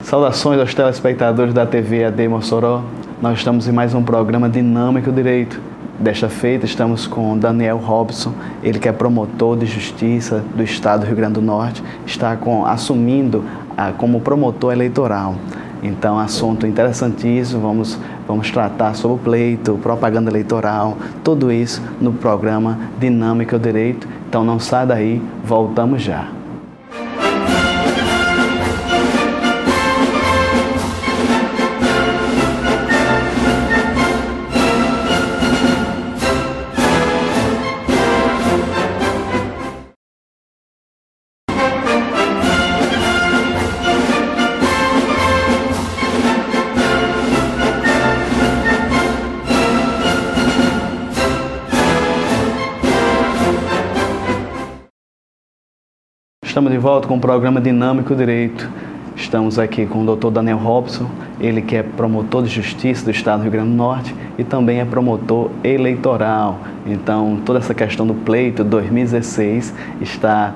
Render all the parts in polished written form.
Saudações aos telespectadores da TV AD Mossoró. Nós estamos em mais um programa Dinâmico Direito. Desta feita estamos com Daniel Robson, ele que é promotor de justiça do estado do Rio Grande do Norte, está assumindo como promotor eleitoral. Então, assunto interessantíssimo, vamos tratar sobre o pleito, propaganda eleitoral, tudo isso no programa Dinâmico Direito. Então não sai daí, voltamos já. Estamos de volta com o programa Dinâmico Direito. Estamos aqui com o Dr. Daniel Robson, ele que é promotor de justiça do estado do Rio Grande do Norte e também é promotor eleitoral. Então, toda essa questão do pleito 2016 está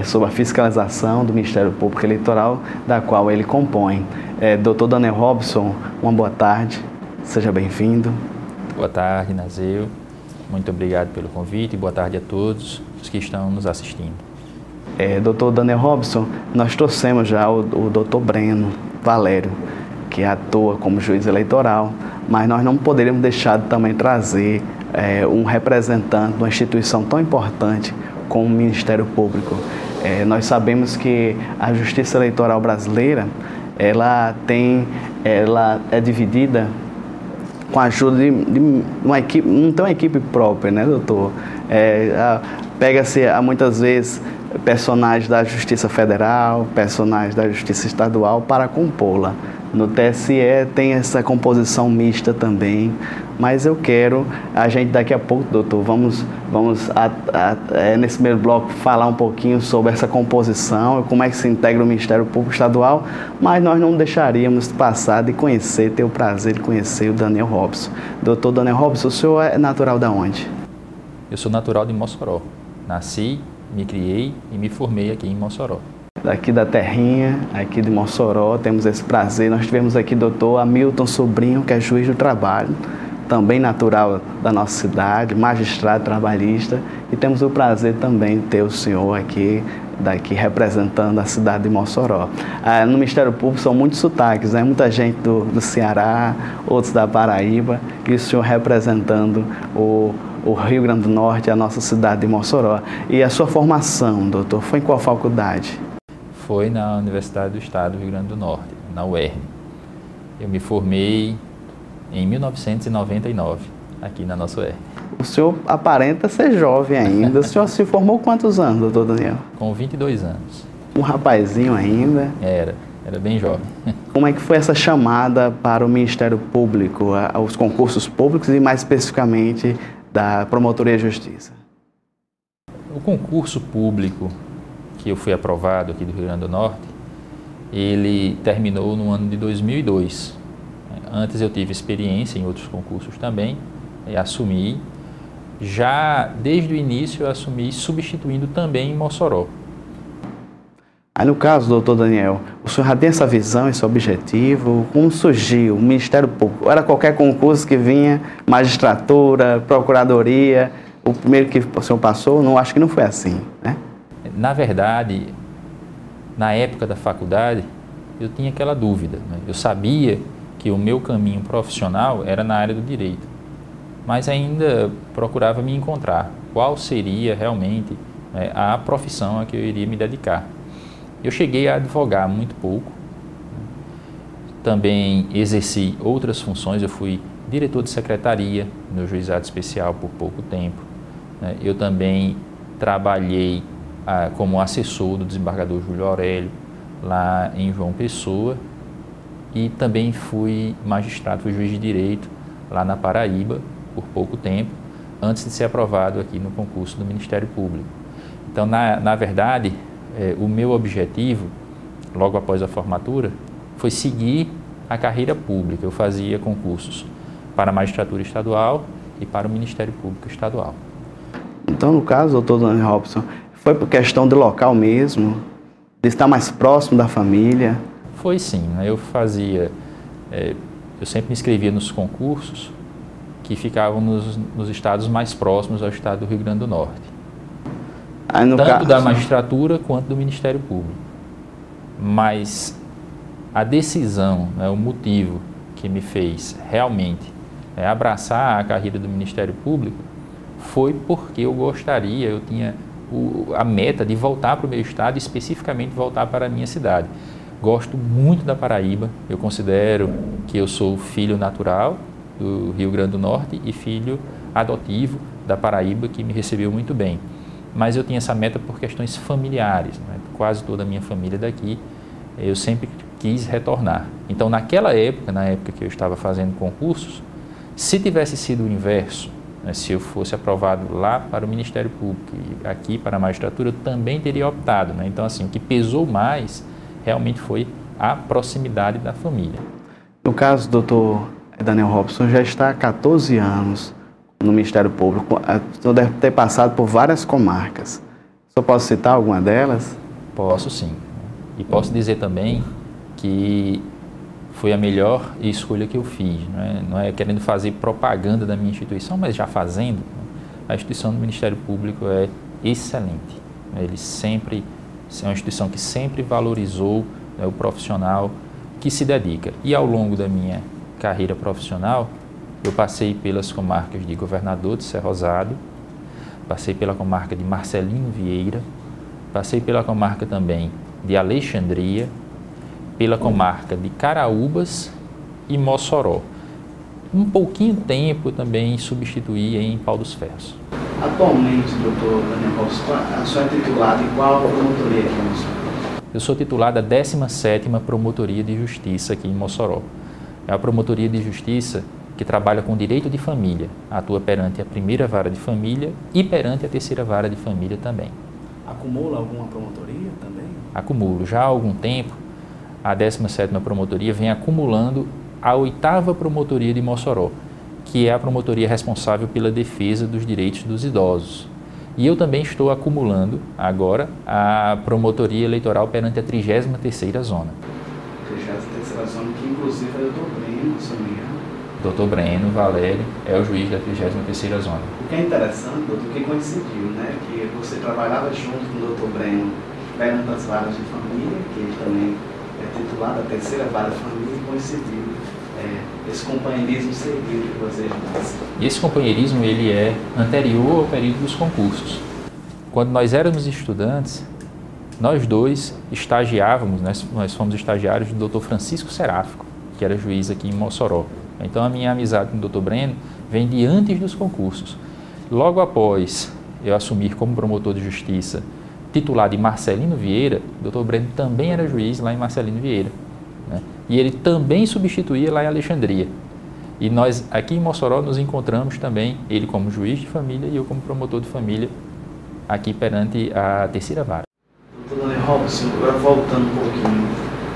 sob a fiscalização do Ministério Público Eleitoral, da qual ele compõe. Dr. Daniel Robson, uma boa tarde, seja bem-vindo. Boa tarde, Nazeu. Muito obrigado pelo convite e boa tarde a todos os que estão nos assistindo. Dr. Daniel Robson, nós trouxemos já o Dr. Breno Valério, que atua como juiz eleitoral, mas nós não poderíamos deixar de também trazer um representante de uma instituição tão importante como o Ministério Público. Nós sabemos que a Justiça Eleitoral brasileira, ela é dividida com a ajuda de uma equipe, não tem uma equipe própria, né, doutor? Pega-se muitas vezes personagens da Justiça Federal, personagens da Justiça Estadual para compô-la. No TSE tem essa composição mista também, mas eu quero, a gente daqui a pouco, doutor, vamos nesse primeiro bloco falar um pouquinho sobre essa composição, como é que se integra o Ministério Público Estadual, mas nós não deixaríamos passar de conhecer, ter o prazer de conhecer o Daniel Robson. Doutor Daniel Robson, o senhor é natural de onde? Eu sou natural de Mossoró. Nasci, me criei e me formei aqui em Mossoró. Daqui da terrinha, aqui de Mossoró, temos esse prazer. Nós tivemos aqui o doutor Hamilton Sobrinho, que é juiz do trabalho, também natural da nossa cidade, magistrado trabalhista, e temos o prazer também de ter o senhor aqui, daqui representando a cidade de Mossoró. No Ministério Público são muitos sotaques, né? Muita gente do Ceará, outros da Paraíba, e o senhor representando o Rio Grande do Norte, a nossa cidade de Mossoró. E a sua formação, doutor, foi em qual faculdade? Foi na Universidade do Estado do Rio Grande do Norte, na UERN. Eu me formei em 1999, aqui na nossa UERN. O senhor aparenta ser jovem ainda. O senhor se formou quantos anos, doutor Daniel? Com 22 anos. Um rapazinho ainda? Era bem jovem. Como é que foi essa chamada para o Ministério Público, aos concursos públicos e mais especificamente da Promotoria de Justiça? O concurso público que eu fui aprovado aqui do Rio Grande do Norte, ele terminou no ano de 2002. Antes eu tive experiência em outros concursos também, e assumi. Já desde o início eu assumi substituindo também em Mossoró. Aí no caso, doutor Daniel, o senhor já tem essa visão, esse objetivo? Como surgiu o Ministério Público? Era qualquer concurso que vinha, magistratura, procuradoria, o primeiro que o senhor passou? Não, acho que não foi assim, né? Na verdade, na época da faculdade, eu tinha aquela dúvida, né? Eu sabia que o meu caminho profissional era na área do direito, mas ainda procurava me encontrar qual seria realmente a profissão a que eu iria me dedicar. Eu cheguei a advogar muito pouco, também exerci outras funções, eu fui diretor de secretaria no juizado especial por pouco tempo, eu também trabalhei como assessor do desembargador Júlio Aurélio, lá em João Pessoa, e também fui magistrado, fui juiz de direito lá na Paraíba por pouco tempo, antes de ser aprovado aqui no concurso do Ministério Público. Então, na verdade, o meu objetivo, logo após a formatura, foi seguir a carreira pública. Eu fazia concursos para a magistratura estadual e para o Ministério Público Estadual. Então, no caso, doutor Daniel Robson, foi por questão de local mesmo, de estar mais próximo da família? Foi sim, né? Eu sempre me inscrevia nos concursos que ficavam nos estados mais próximos ao estado do Rio Grande do Norte. Tanto da magistratura quanto do Ministério Público. Mas a decisão, né, o motivo que me fez realmente abraçar a carreira do Ministério Público foi porque eu tinha a meta de voltar para o meu estado, especificamente voltar para a minha cidade. Gosto muito da Paraíba, eu considero que eu sou filho natural do Rio Grande do Norte e filho adotivo da Paraíba, que me recebeu muito bem. Mas eu tinha essa meta por questões familiares, né? Quase toda a minha família daqui, eu sempre quis retornar. Então, na época que eu estava fazendo concursos, se tivesse sido o inverso, né, se eu fosse aprovado lá para o Ministério Público e aqui para a magistratura, eu também teria optado, né? Então, assim, o que pesou mais realmente foi a proximidade da família. No caso, doutor Daniel Robson já está há 14 anos no Ministério Público, então deve ter passado por várias comarcas. Só posso citar alguma delas? Posso sim. E posso dizer também que foi a melhor escolha que eu fiz. Não é querendo fazer propaganda da minha instituição, mas já fazendo, a instituição do Ministério Público é excelente. Ele sempre é uma instituição que sempre valorizou, né, o profissional que se dedica. E ao longo da minha carreira profissional, eu passei pelas comarcas de Governador de Serra Rosado, passei pela comarca de Marcelino Vieira, passei pela comarca também de Alexandria, pela comarca de Caraúbas e Mossoró. Um pouquinho tempo também substituí em Pau dos Ferros. Atualmente, doutor Daniel Robson, a senhora é titulada em qual promotoria aqui em Mossoró? Eu sou titulado da 17ª Promotoria de Justiça aqui em Mossoró. É a Promotoria de Justiça que trabalha com direito de família, atua perante a primeira vara de família e perante a terceira vara de família também. Acumula alguma promotoria também? Acumulo. Já há algum tempo, a 17ª Promotoria vem acumulando a 8ª Promotoria de Mossoró, que é a promotoria responsável pela defesa dos direitos dos idosos. E eu também estou acumulando agora a promotoria eleitoral perante a 33ª Zona. 33ª Zona, que inclusive é o doutor Breno, se não me engano. Doutor Breno Valério é o juiz da 33ª Zona. O que é interessante, doutor, que coincidiu, né? Que você trabalhava junto com o doutor Breno perante as varas de família, que ele também é titulado da terceira vara de família, e coincidiu esse companheirismo seguido que vocês fazem. E esse companheirismo ele é anterior ao período dos concursos. Quando nós éramos estudantes, nós dois estagiávamos, nós fomos estagiários do Dr. Francisco Seráfico, que era juiz aqui em Mossoró. Então a minha amizade com o Dr. Breno vem de antes dos concursos. Logo após eu assumir como promotor de justiça titulado em Marcelino Vieira, o Dr. Breno também era juiz lá em Marcelino Vieira, né? E ele também substituía lá em Alexandria. E nós aqui em Mossoró nos encontramos também, ele como juiz de família e eu como promotor de família, aqui perante a terceira vara. Doutor Daniel Robson, agora voltando um pouquinho,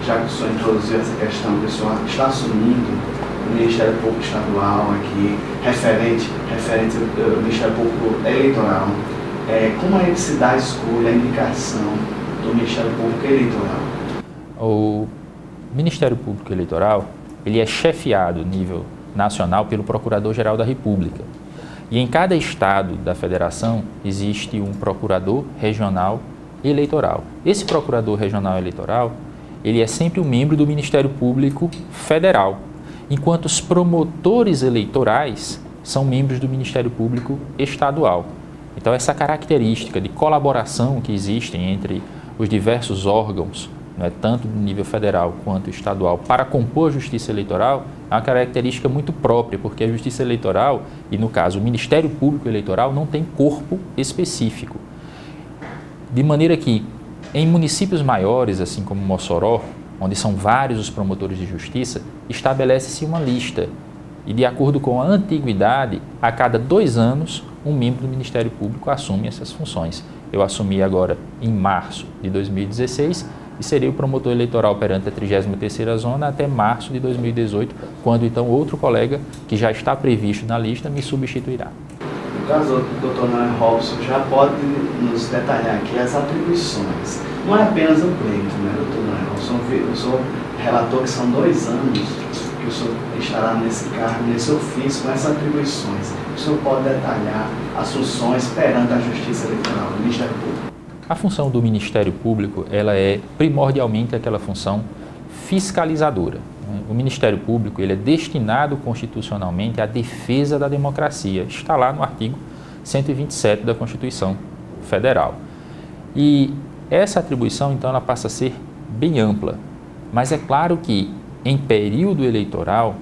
já que o senhor introduziu essa questão que o senhor está assumindo o Ministério Público Estadual aqui, referente ao Ministério Público Eleitoral, como é que se dá a escolha, a indicação do Ministério Público Eleitoral? O Ministério Público Eleitoral, ele é chefiado a nível nacional pelo Procurador-Geral da República. E em cada estado da federação existe um Procurador Regional Eleitoral. Esse Procurador Regional Eleitoral, ele é sempre um membro do Ministério Público Federal, enquanto os promotores eleitorais são membros do Ministério Público Estadual. Então, essa característica de colaboração que existe entre os diversos órgãos, tanto do nível federal quanto estadual, para compor a justiça eleitoral, é uma característica muito própria, porque a justiça eleitoral, e no caso o Ministério Público Eleitoral, não tem corpo específico. De maneira que, em municípios maiores, assim como Mossoró, onde são vários os promotores de justiça, estabelece-se uma lista. E, de acordo com a antiguidade, a cada 2 anos, um membro do Ministério Público assume essas funções. Eu assumi agora em março de 2016 e serei o promotor eleitoral perante a 33ª Zona até março de 2018, quando então outro colega, que já está previsto na lista, me substituirá. No caso, o doutor Daniel Robson já pode nos detalhar aqui as atribuições não é apenas o pleito, né, doutor Daniel? O senhor relatou que são 2 anos que o senhor estará nesse cargo, nesse ofício, com essas atribuições. O senhor pode detalhar as funções perante a Justiça Eleitoral, do Ministério Público? A função do Ministério Público, ela é primordialmente aquela função fiscalizadora. O Ministério Público, ele é destinado constitucionalmente à defesa da democracia. Está lá no artigo 127 da Constituição Federal. E essa atribuição, então, ela passa a ser bem ampla. Mas é claro que, em período eleitoral,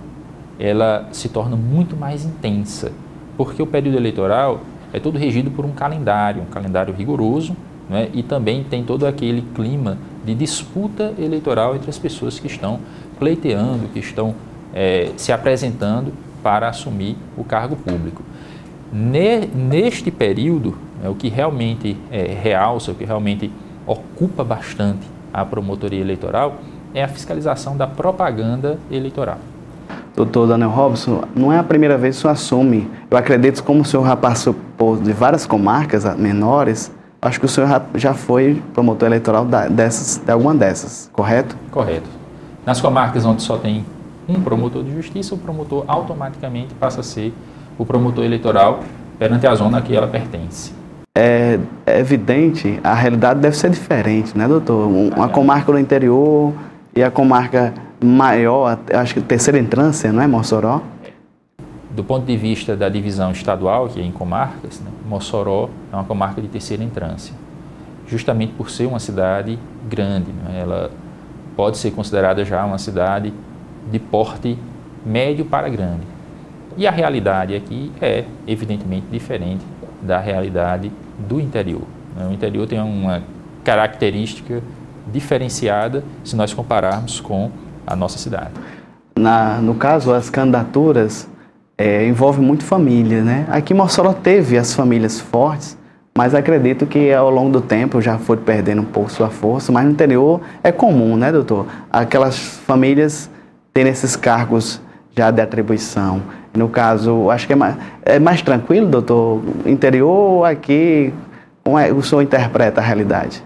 ela se torna muito mais intensa, porque o período eleitoral é todo regido por um calendário rigoroso, né? E também tem todo aquele clima de disputa eleitoral entre as pessoas que estão pleiteando, que estão se apresentando para assumir o cargo público. Neste período, o que realmente realça, o que realmente ocupa bastante a promotoria eleitoral é a fiscalização da propaganda eleitoral. Doutor Daniel Robson, não é a primeira vez que o senhor assume. Eu acredito que como o senhor já passou de várias comarcas menores, acho que o senhor já foi promotor eleitoral de alguma dessas, correto? Correto. Nas comarcas onde só tem um promotor de justiça, o promotor automaticamente passa a ser o promotor eleitoral perante a zona a que ela pertence. É evidente, a realidade deve ser diferente, né, doutor? Uma comarca do interior e a comarca maior, acho que terceira entrância, não é, Mossoró? Do ponto de vista da divisão estadual, que é em comarcas, né, Mossoró é uma comarca de terceira entrância, justamente por ser uma cidade grande, né? Ela pode ser considerada já uma cidade de porte médio para grande. E a realidade aqui é, evidentemente, diferente da realidade do interior. O interior tem uma característica diferenciada se nós compararmos com a nossa cidade. No caso, as candidaturas envolvem muito família, né? Aqui em Mossoró teve as famílias fortes, mas acredito que ao longo do tempo já foi perdendo um pouco sua força, mas no interior é comum, né, doutor? Aquelas famílias terem esses cargos já de atribuição. No caso, acho que é mais tranquilo, doutor? Interior, aqui, como o senhor interpreta a realidade?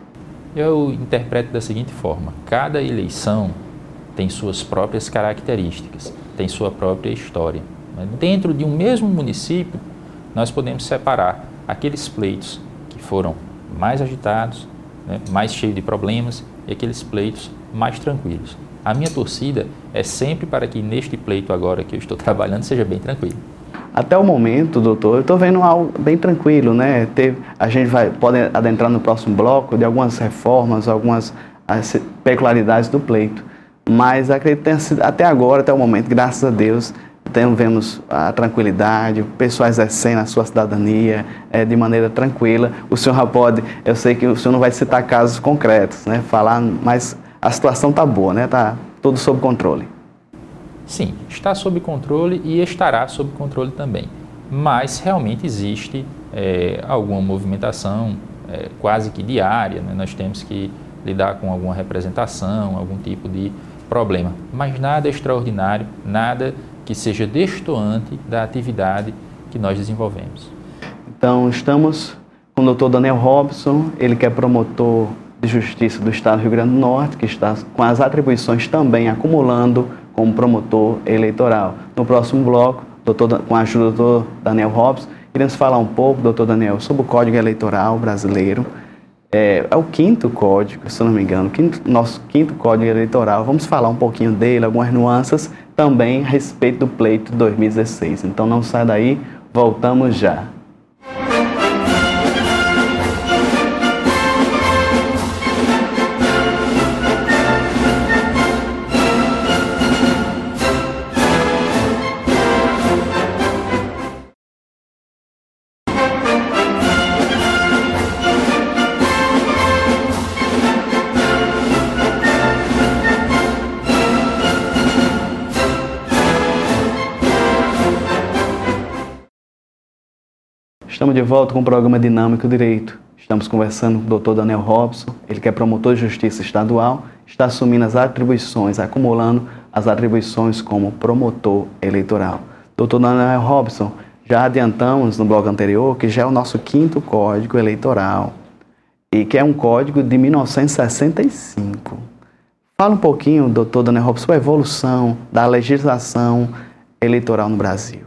Eu interpreto da seguinte forma: cada eleição tem suas próprias características, tem sua própria história. Dentro de um mesmo município, nós podemos separar aqueles pleitos que foram mais agitados, né, mais cheios de problemas, e aqueles pleitos mais tranquilos. A minha torcida é sempre para que neste pleito agora que eu estou trabalhando seja bem tranquilo. Até o momento, doutor, eu estou vendo algo bem tranquilo, né? A gente pode adentrar no próximo bloco de algumas reformas, algumas peculiaridades do pleito. Mas acredito que tenha sido, até agora, até o momento, graças a Deus, vemos a tranquilidade, o pessoal exercendo a sua cidadania de maneira tranquila. O senhor já pode, eu sei que o senhor não vai citar casos concretos, né? Falar, mas a situação está boa, né? Está tudo sob controle. Sim, está sob controle e estará sob controle também. Mas realmente existe alguma movimentação quase que diária, né? Nós temos que lidar com alguma representação, algum tipo de problema. Mas nada extraordinário, nada que seja destoante da atividade que nós desenvolvemos. Então, estamos com o doutor Daniel Robson, ele que é promotor de Justiça do Estado do Rio Grande do Norte, que está com as atribuições também acumulando como promotor eleitoral. No próximo bloco, com a ajuda do doutor Daniel Robson, iremos falar um pouco, doutor Daniel, sobre o Código Eleitoral brasileiro. É o 5º código, se eu não me engano, nosso 5º Código Eleitoral. Vamos falar um pouquinho dele, algumas nuances, também a respeito do pleito de 2016. Então não sai daí, voltamos já. Estamos de volta com o programa Dinâmico Direito. Estamos conversando com o doutor Daniel Robson, ele que é promotor de justiça estadual, está assumindo as atribuições, acumulando as atribuições como promotor eleitoral. Doutor Daniel Robson, já adiantamos no bloco anterior que já é o nosso 5º Código Eleitoral. e que é um código de 1965. Fala um pouquinho, doutor Daniel Robson, sobre a evolução da legislação eleitoral no Brasil.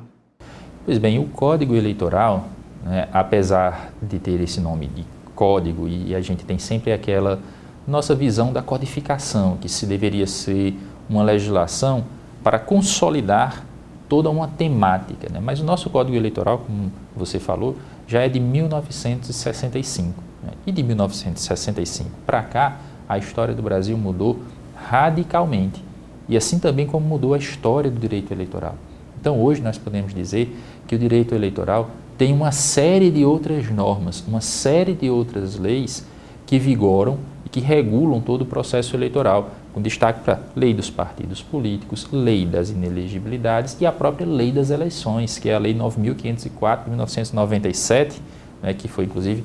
Pois bem, o Código Eleitoral, né, apesar de ter esse nome de código, e a gente tem sempre aquela nossa visão da codificação, que se deveria ser uma legislação para consolidar toda uma temática, né? Mas o nosso Código Eleitoral, como você falou, já é de 1965. Né? E de 1965 para cá, a história do Brasil mudou radicalmente. E assim também como mudou a história do direito eleitoral. Então hoje nós podemos dizer que o direito eleitoral tem uma série de outras normas, uma série de outras leis que vigoram e que regulam todo o processo eleitoral, com destaque para a lei dos partidos políticos, lei das inelegibilidades e a própria lei das eleições, que é a lei 9.504 de 1997, né, que foi inclusive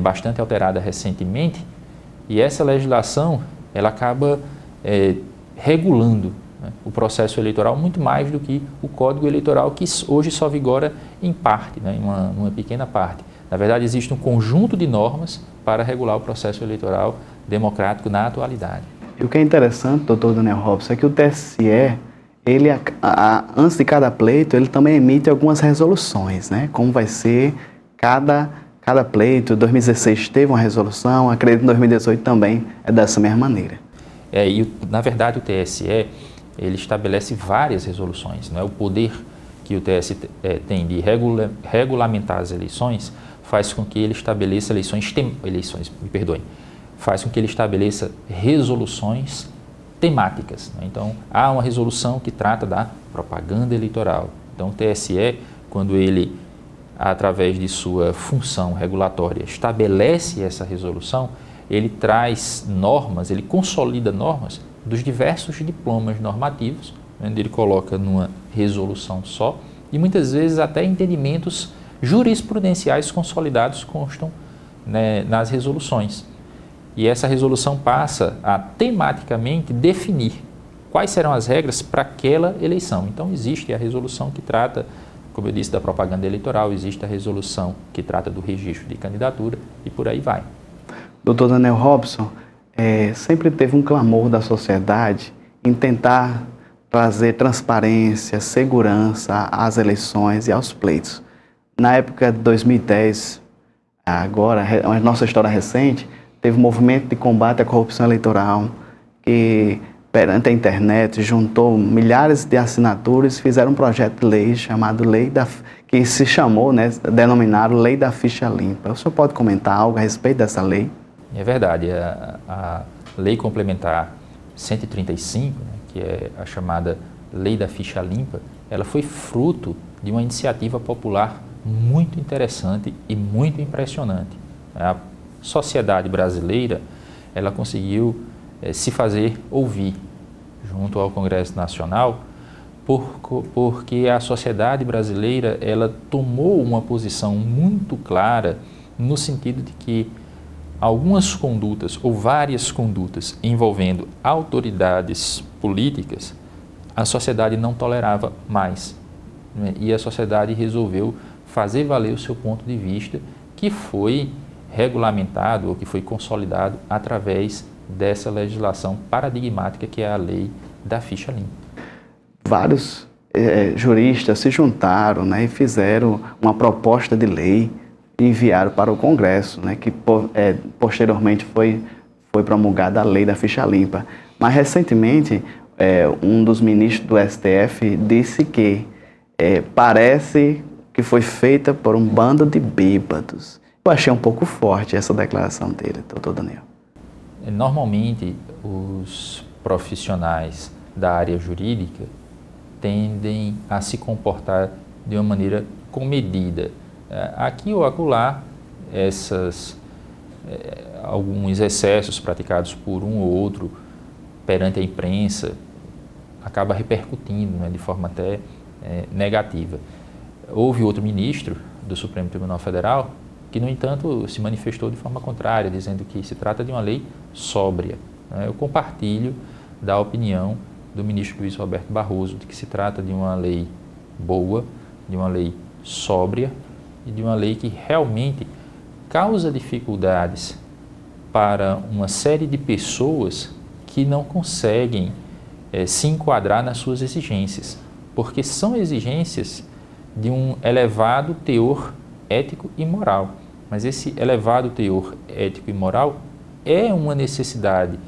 bastante alterada recentemente, e essa legislação ela acaba regulando, né, o processo eleitoral muito mais do que o Código Eleitoral, que hoje só vigora em parte, né, em uma pequena parte. Na verdade, existe um conjunto de normas para regular o processo eleitoral democrático na atualidade. E o que é interessante, doutor Daniel Robson, é que o TSE, ele, antes de cada pleito, ele também emite algumas resoluções, né? Como vai ser cada pleito. Em 2016 teve uma resolução, acredito que em 2018 também é dessa mesma maneira. Na verdade, o TSE, ele estabelece várias resoluções, né? O poder que o TSE tem de regulamentar as eleições faz com que ele estabeleça faz com que ele estabeleça resoluções temáticas, né? Então, há uma resolução que trata da propaganda eleitoral. Então, o TSE, quando ele, através de sua função regulatória, estabelece essa resolução, ele traz normas, ele consolida normas dos diversos diplomas normativos, onde ele coloca numa resolução só, e muitas vezes até entendimentos jurisprudenciais consolidados constam, né, nas resoluções. E essa resolução passa a tematicamente definir quais serão as regras para aquela eleição. Então existe a resolução que trata, como eu disse, da propaganda eleitoral, existe a resolução que trata do registro de candidatura e por aí vai. Doutor Daniel Robson, sempre teve um clamor da sociedade em tentar trazer transparência, segurança às eleições e aos pleitos. Na época de 2010, agora, a nossa história recente, teve um movimento de combate à corrupção eleitoral que, perante a internet, juntou milhares de assinaturas e fizeram um projeto de lei chamado que se chamou, né, denominaram Lei da Ficha Limpa. O senhor pode comentar algo a respeito dessa lei? É verdade, a Lei Complementar 135, né, que é a chamada Lei da Ficha Limpa, ela foi fruto de uma iniciativa popular muito interessante e muito impressionante. A sociedade brasileira, ela conseguiu se fazer ouvir junto ao Congresso Nacional, porque a sociedade brasileira, ela tomou uma posição muito clara no sentido de que algumas condutas ou várias condutas envolvendo autoridades políticas, a sociedade não tolerava mais, né? E a sociedade resolveu fazer valer o seu ponto de vista, que foi regulamentado ou que foi consolidado através dessa legislação paradigmática que é a Lei da Ficha Limpa. Vários juristas se juntaram, né, e fizeram uma proposta de lei e enviaram para o Congresso, né, que posteriormente foi promulgada a Lei da Ficha Limpa. Mas recentemente um dos ministros do STF disse que parece que foi feita por um bando de bêbados. Eu achei um pouco forte essa declaração dele, doutor Daniel. Normalmente, os profissionais da área jurídica tendem a se comportar de uma maneira comedida. Aqui ou acolá, alguns excessos praticados por um ou outro perante a imprensa acaba repercutindo, né, de forma até negativa. Houve outro ministro do Supremo Tribunal Federal que, no entanto, se manifestou de forma contrária, dizendo que se trata de uma lei sóbria. Eu compartilho da opinião do ministro Luiz Roberto Barroso de que se trata de uma lei boa, de uma lei sóbria e de uma lei que realmente causa dificuldades para uma série de pessoas que não conseguem se enquadrar nas suas exigências, porque são exigências de um elevado teor ético e moral. Mas esse elevado teor ético e moral é uma necessidade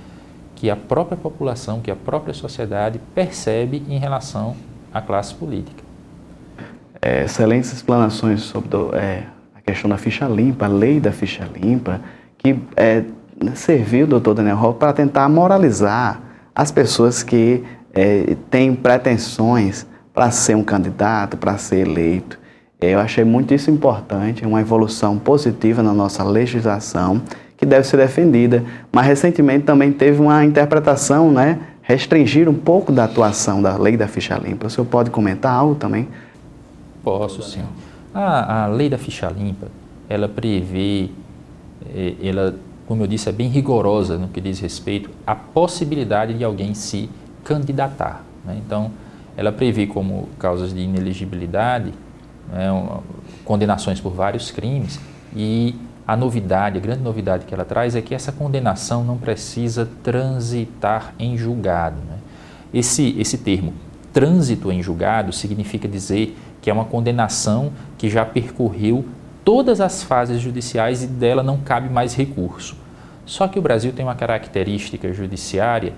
que a própria população, que a própria sociedade percebe em relação à classe política. Excelentes explanações sobre a questão da ficha limpa, a lei da ficha limpa, que serviu, doutor Daniel Hobbes, para tentar moralizar as pessoas que têm pretensões para ser um candidato, para ser eleito. Eu achei muito isso importante, uma evolução positiva na nossa legislação, que deve ser defendida, mas recentemente também teve uma interpretação, restringir um pouco da atuação da lei da ficha limpa. O senhor pode comentar algo também? Posso, sim. A lei da ficha limpa, ela prevê, como eu disse, é bem rigorosa no que diz respeito à possibilidade de alguém se candidatar. Então, ela prevê como causas de inelegibilidade, condenações por vários crimes, e a grande novidade que ela traz é que essa condenação não precisa transitar em julgado. Esse termo, trânsito em julgado, significa dizer que é uma condenação que já percorreu todas as fases judiciais e dela não cabe mais recurso. Só que o Brasil tem uma característica judiciária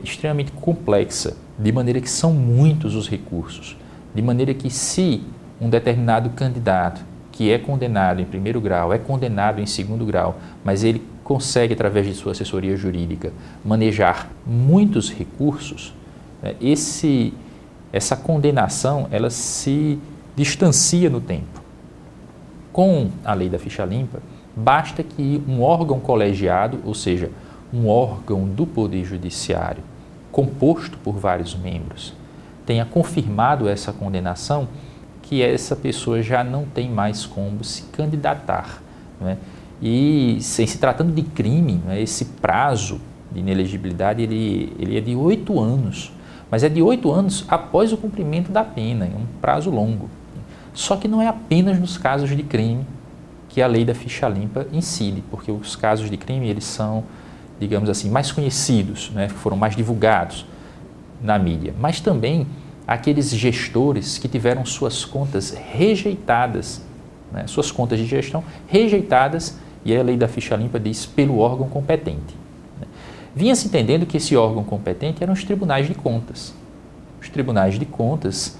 extremamente complexa, de maneira que são muitos os recursos, de maneira que se um determinado candidato que é condenado em primeiro grau, é condenado em segundo grau, mas ele consegue, através de sua assessoria jurídica, manejar muitos recursos, essa condenação ela se distancia no tempo. Com a lei da ficha limpa, basta que um órgão colegiado, ou seja, um órgão do Poder Judiciário, composto por vários membros, tenha confirmado essa condenação, que essa pessoa já não tem mais como se candidatar. E, se tratando de crime, esse prazo de inelegibilidade ele é de 8 anos, mas é de 8 anos após o cumprimento da pena, é um prazo longo. Só que não é apenas nos casos de crime que a lei da ficha limpa incide, porque os casos de crime eles são, digamos assim, mais conhecidos, foram mais divulgados na mídia, mas também aqueles gestores que tiveram suas contas rejeitadas, suas contas de gestão rejeitadas, e a lei da ficha limpa diz pelo órgão competente. Vinha-se entendendo que esse órgão competente eram os tribunais de contas. Os tribunais de contas,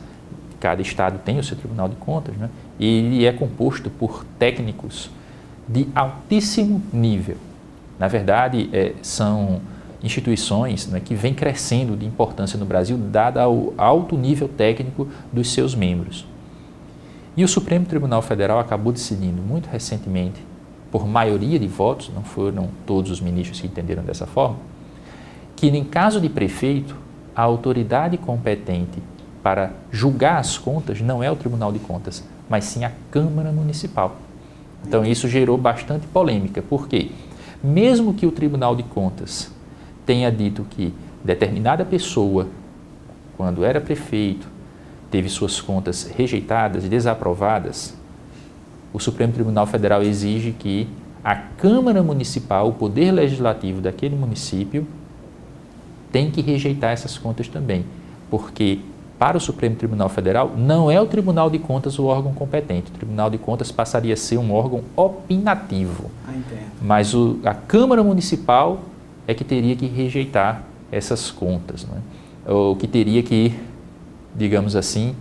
cada estado tem o seu tribunal de contas, e ele é composto por técnicos de altíssimo nível. Na verdade, são instituições que vêm crescendo de importância no Brasil, dada o alto nível técnico dos seus membros. E o Supremo Tribunal Federal acabou decidindo muito recentemente, por maioria de votos, não foram todos os ministros que entenderam dessa forma, que em caso de prefeito, a autoridade competente para julgar as contas não é o Tribunal de Contas, mas sim a Câmara Municipal. Então isso gerou bastante polêmica, porque mesmo que o Tribunal de Contas tenha dito que determinada pessoa, quando era prefeito, teve suas contas rejeitadas e desaprovadas, o Supremo Tribunal Federal exige que a Câmara Municipal, o poder legislativo daquele município, tem que rejeitar essas contas também, porque para o Supremo Tribunal Federal não é o Tribunal de Contas o órgão competente, o Tribunal de Contas passaria a ser um órgão opinativo, mas a Câmara Municipal é que teria que rejeitar essas contas, ou que teria que, digamos assim,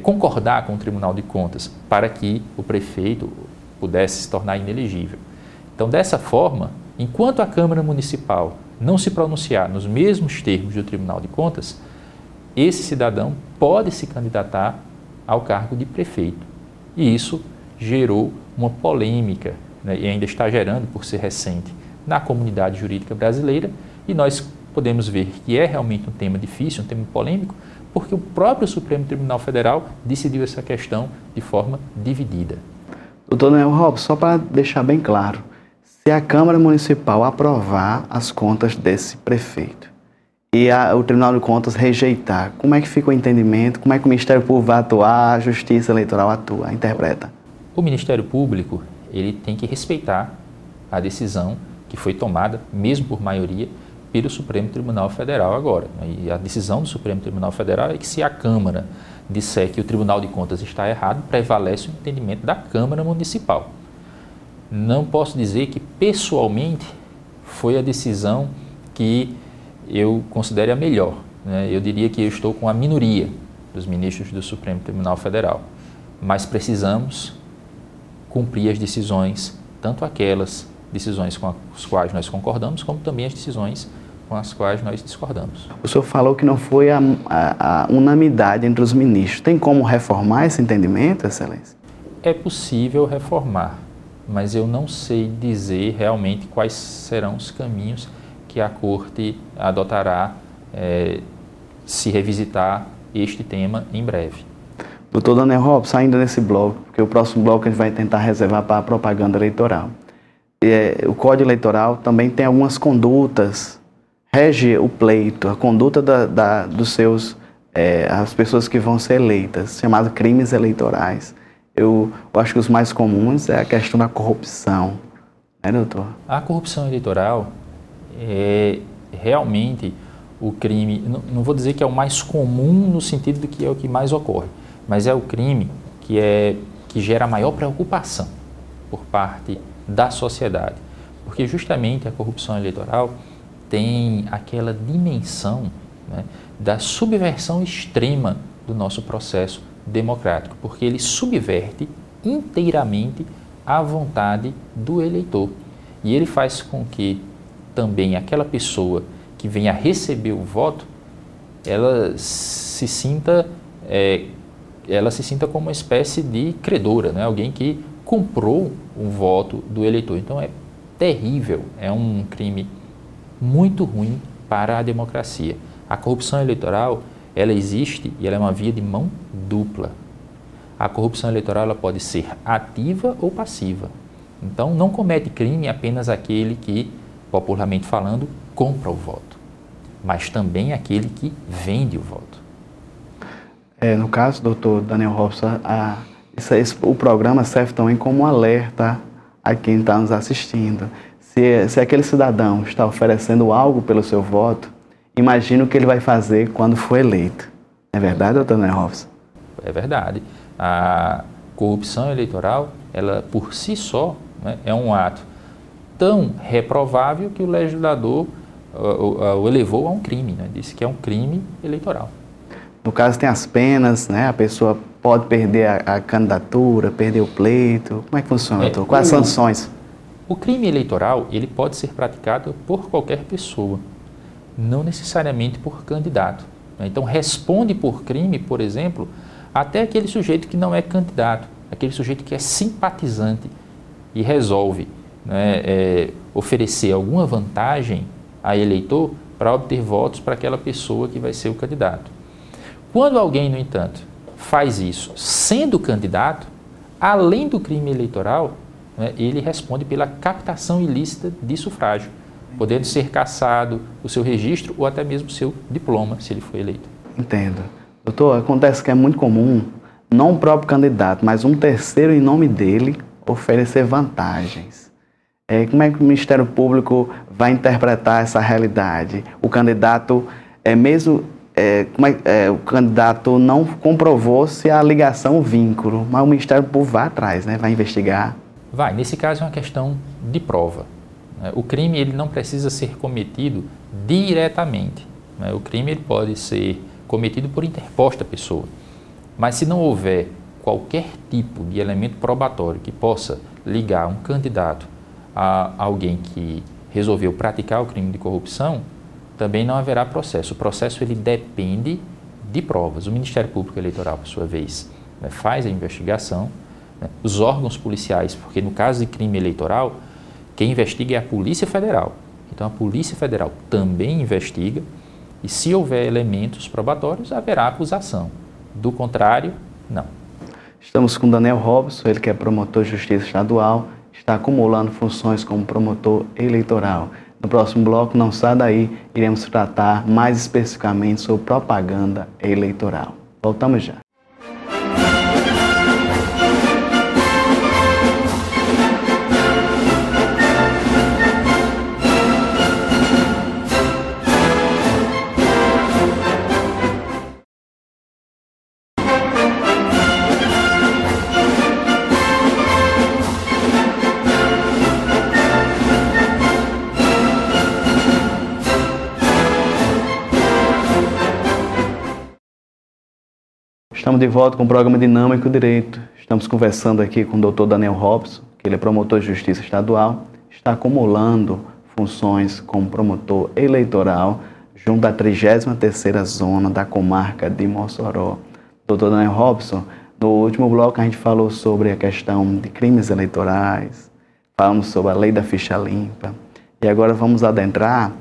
concordar com o Tribunal de Contas para que o prefeito pudesse se tornar inelegível. Então, dessa forma, enquanto a Câmara Municipal não se pronunciar nos mesmos termos do Tribunal de Contas, esse cidadão pode se candidatar ao cargo de prefeito. E isso gerou uma polêmica, e ainda está gerando, por ser recente, na comunidade jurídica brasileira, e nós podemos ver que é realmente um tema difícil, um tema polêmico, porque o próprio Supremo Tribunal Federal decidiu essa questão de forma dividida. Doutor Daniel Hobbes, só para deixar bem claro, se a Câmara Municipal aprovar as contas desse prefeito e o Tribunal de Contas rejeitar, como é que fica o entendimento, como é que o Ministério Público vai atuar, a Justiça Eleitoral atua, interpreta? O Ministério Público ele tem que respeitar a decisão que foi tomada, mesmo por maioria, pelo Supremo Tribunal Federal agora. E a decisão do Supremo Tribunal Federal é que se a Câmara disser que o Tribunal de Contas está errado, prevalece o entendimento da Câmara Municipal. Não posso dizer que, pessoalmente, foi a decisão que eu considero a melhor, né? Eu diria que eu estou com a minoria dos ministros do Supremo Tribunal Federal, mas precisamos cumprir as decisões, tanto aquelas decisões com as quais nós concordamos, como também as decisões com as quais nós discordamos. O senhor falou que não foi a unanimidade entre os ministros. Tem como reformar esse entendimento, Excelência? É possível reformar, mas eu não sei dizer realmente quais serão os caminhos que a Corte adotará se revisitar este tema em breve. Doutor Daniel Robson, ainda nesse bloco, porque o próximo bloco a gente vai tentar reservar para a propaganda eleitoral. O Código Eleitoral também tem algumas condutas, rege o pleito, a conduta dos seus, as pessoas que vão ser eleitas, chamados crimes eleitorais. Eu acho que os mais comuns é a questão da corrupção, né, doutor? A corrupção eleitoral é realmente o crime, não vou dizer que é o mais comum no sentido de que é o que mais ocorre, mas é o crime que gera a maior preocupação por parte da sociedade, porque justamente a corrupção eleitoral tem aquela dimensão, né, da subversão extrema do nosso processo democrático, porque ele subverte inteiramente a vontade do eleitor e ele faz com que também aquela pessoa que venha receber o voto, ela se sinta como uma espécie de credora, né? Alguém que comprou o voto do eleitor. Então é terrível, é um crime muito ruim para a democracia. A corrupção eleitoral, ela existe e ela é uma via de mão dupla. A corrupção eleitoral ela pode ser ativa ou passiva. Então não comete crime apenas aquele que, popularmente falando, compra o voto, mas também aquele que vende o voto. No caso, doutor Daniel Robson, o programa serve também como um alerta a quem está nos assistindo. Se aquele cidadão está oferecendo algo pelo seu voto, imagine o que ele vai fazer quando for eleito. É verdade, doutor Daniel Robson? É verdade. A corrupção eleitoral, ela por si só, né, é um ato tão reprovável que o legislador o elevou a um crime, né? Disse que é um crime eleitoral. No caso tem as penas, né? A pessoa pode perder a candidatura, perder o pleito. Como é que funciona, doutor? Quais as sanções? O crime eleitoral, ele pode ser praticado por qualquer pessoa, não necessariamente por candidato, né? Então responde por crime, por exemplo, até aquele sujeito que não é candidato, aquele sujeito que é simpatizante e resolve, né, oferecer alguma vantagem a eleitor para obter votos para aquela pessoa que vai ser o candidato. Quando alguém, no entanto, faz isso sendo candidato, além do crime eleitoral, né, ele responde pela captação ilícita de sufrágio, podendo ser cassado o seu registro ou até mesmo o seu diploma, se ele for eleito. Entendo. Doutor, acontece que é muito comum, não o próprio candidato, mas um terceiro em nome dele oferecer vantagens. Como é que o Ministério Público vai interpretar essa realidade? O candidato o candidato não comprovou se a ligação, o vínculo, mas o Ministério Público vai atrás, né? Vai investigar. Vai. Nesse caso é uma questão de prova. O crime ele não precisa ser cometido diretamente. O crime ele pode ser cometido por interposta pessoa. Mas se não houver qualquer tipo de elemento probatório que possa ligar um candidato a alguém que resolveu praticar o crime de corrupção, também não haverá processo. O processo ele depende de provas. O Ministério Público Eleitoral, por sua vez, faz a investigação, os órgãos policiais, porque no caso de crime eleitoral, quem investiga é a Polícia Federal. Então a Polícia Federal também investiga e se houver elementos probatórios, haverá acusação. Do contrário, não. Estamos com Daniel Robson, ele que é promotor de justiça estadual, está acumulando funções como promotor eleitoral. No próximo bloco, não sai daí, iremos tratar mais especificamente sobre propaganda eleitoral. Voltamos já. de volta com o programa Dinâmico Direito. Estamos conversando aqui com o Dr. Daniel Robson, que ele é promotor de justiça estadual, está acumulando funções como promotor eleitoral junto à 33ª zona da comarca de Mossoró. Dr. Daniel Robson, no último bloco a gente falou sobre a questão de crimes eleitorais, falamos sobre a lei da ficha limpa e agora vamos adentrar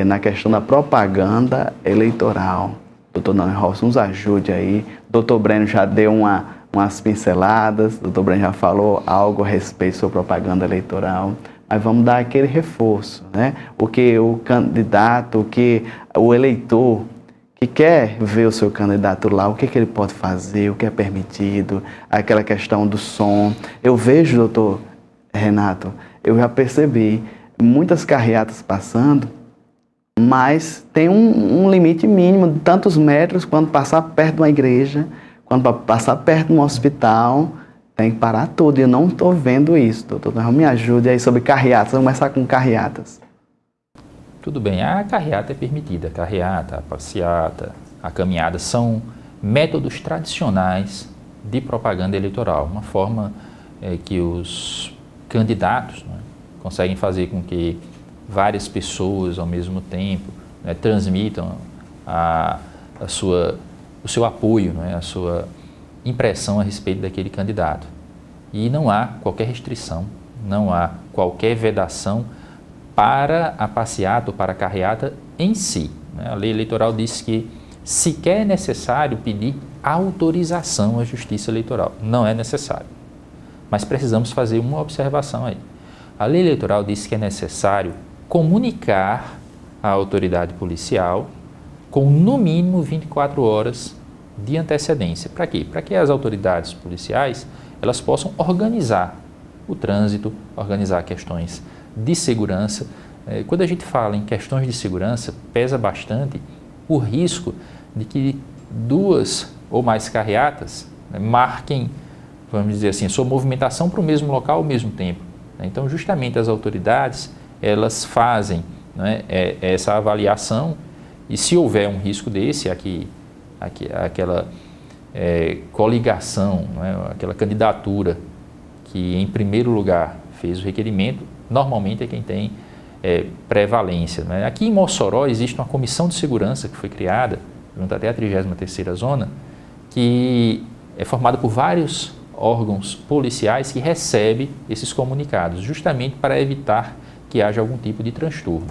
na questão da propaganda eleitoral. Dr. Daniel Robson, nos ajude aí. Dr. Breno já deu umas pinceladas, Dr. Breno já falou algo a respeito sobre propaganda eleitoral, mas vamos dar aquele reforço, né? O que o candidato, o que o eleitor que quer ver o seu candidato lá, o que ele pode fazer, o que é permitido, aquela questão do som. Eu vejo, doutor Renato, eu já percebi muitas carreatas passando, mas tem um limite mínimo de tantos metros quando passar perto de uma igreja, quando passar perto de um hospital, tem que parar tudo. E eu não estou vendo isso, doutor. Me ajude aí sobre carreatas. Vamos começar com carreatas. Tudo bem, a carreata é permitida. A carreata, a passeata, a caminhada são métodos tradicionais de propaganda eleitoral. Uma forma que os candidatos conseguem fazer com que várias pessoas ao mesmo tempo transmitam o seu apoio, a sua impressão a respeito daquele candidato. E não há qualquer restrição, não há qualquer vedação para a passeata ou para a carreata em si. A lei eleitoral diz que sequer é necessário pedir autorização à Justiça Eleitoral. Não é necessário. Mas precisamos fazer uma observação aí. A lei eleitoral diz que é necessário comunicar à autoridade policial com no mínimo 24 horas de antecedência. Para quê? Para que as autoridades policiais elas possam organizar o trânsito, organizar questões de segurança. Quando a gente fala em questões de segurança, pesa bastante o risco de que duas ou mais carreatas marquem, vamos dizer assim, sua movimentação para o mesmo local ao mesmo tempo. Então, justamente as autoridades, elas fazem essa avaliação e se houver um risco desse, aquela coligação, aquela candidatura que em primeiro lugar fez o requerimento, normalmente é quem tem prevalência. Aqui em Mossoró existe uma comissão de segurança que foi criada, junto até a 33ª zona, que é formada por vários órgãos policiais que recebem esses comunicados, justamente para evitar que haja algum tipo de transtorno.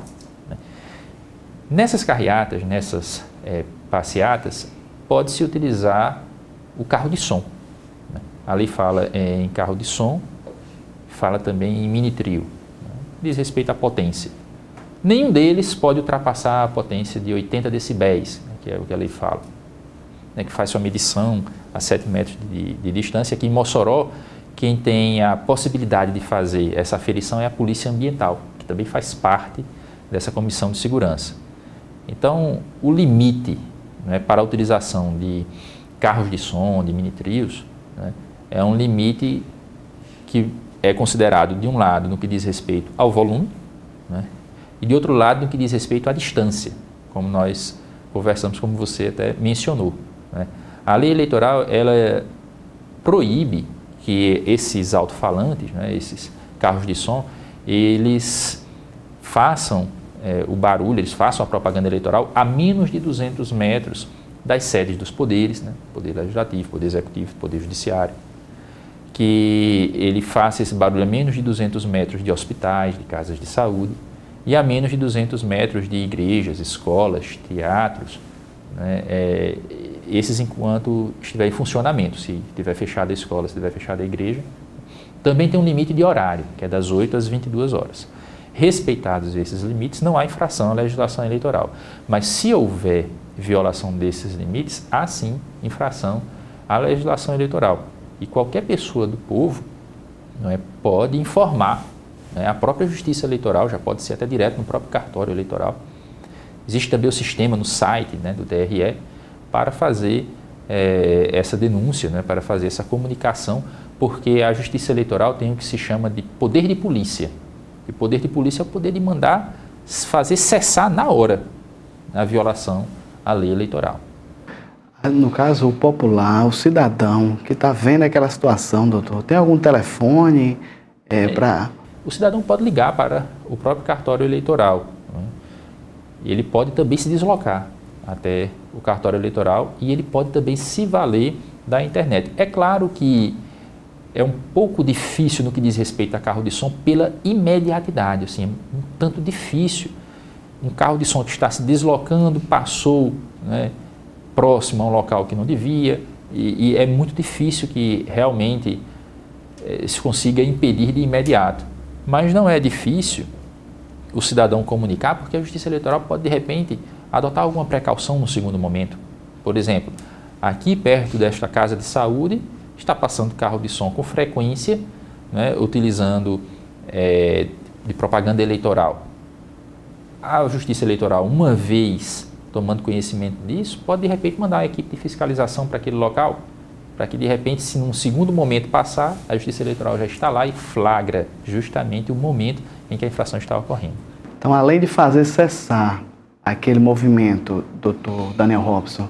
Nessas carreatas, nessas passeatas, pode-se utilizar o carro de som. A lei fala em carro de som, fala também em mini trio, diz respeito à potência. Nenhum deles pode ultrapassar a potência de 80 decibéis, que é o que a lei fala, que faz sua medição a 7 metros de distância. Aqui em Mossoró, quem tem a possibilidade de fazer essa aferição é a Polícia Ambiental, que também faz parte dessa comissão de segurança. Então, o limite para a utilização de carros de som, de mini-trios, é um limite que é considerado, de um lado, no que diz respeito ao volume, e de outro lado, no que diz respeito à distância, como nós conversamos, como você até mencionou. A lei eleitoral, ela proíbe que esses alto-falantes, esses carros de som, eles façam o barulho, eles façam a propaganda eleitoral a menos de 200 metros das sedes dos poderes, Poder Legislativo, Poder Executivo, Poder Judiciário, que ele faça esse barulho a menos de 200 metros de hospitais, de casas de saúde, e a menos de 200 metros de igrejas, escolas, teatros, esses enquanto estiver em funcionamento, se estiver fechada a escola, se estiver fechada a igreja. Também tem um limite de horário, que é das 8 às 22 horas. Respeitados esses limites, não há infração à legislação eleitoral. Mas se houver violação desses limites, há sim infração à legislação eleitoral. E qualquer pessoa do povo pode informar, a própria Justiça Eleitoral, já pode ser até direto no próprio cartório eleitoral. Existe também o sistema no site do TRE para fazer essa denúncia, para fazer essa comunicação, porque a Justiça Eleitoral tem o que se chama de poder de polícia. E poder de polícia é o poder de mandar fazer cessar na hora a violação à lei eleitoral. No caso, o popular, o cidadão que está vendo aquela situação, doutor, tem algum telefone para... O cidadão pode ligar para o próprio cartório eleitoral, né? Ele pode também se deslocar até o cartório eleitoral e ele pode também se valer da internet. É claro que é um pouco difícil no que diz respeito a carro de som pela imediatidade, assim, é um tanto difícil. Um carro de som que está se deslocando, passou, né, próximo a um local que não devia, e é muito difícil que realmente se consiga impedir de imediato. Mas não é difícil o cidadão comunicar, porque a Justiça Eleitoral pode, de repente, adotar alguma precaução no segundo momento. Por exemplo, aqui perto desta casa de saúde, está passando carro de som com frequência, né, utilizando de propaganda eleitoral. A Justiça Eleitoral, uma vez tomando conhecimento disso, pode de repente mandar uma equipe de fiscalização para aquele local, para que de repente, se num segundo momento passar, a Justiça Eleitoral já está lá e flagra justamente o momento em que a infração está ocorrendo. Então, além de fazer cessar aquele movimento, doutor Daniel Robson,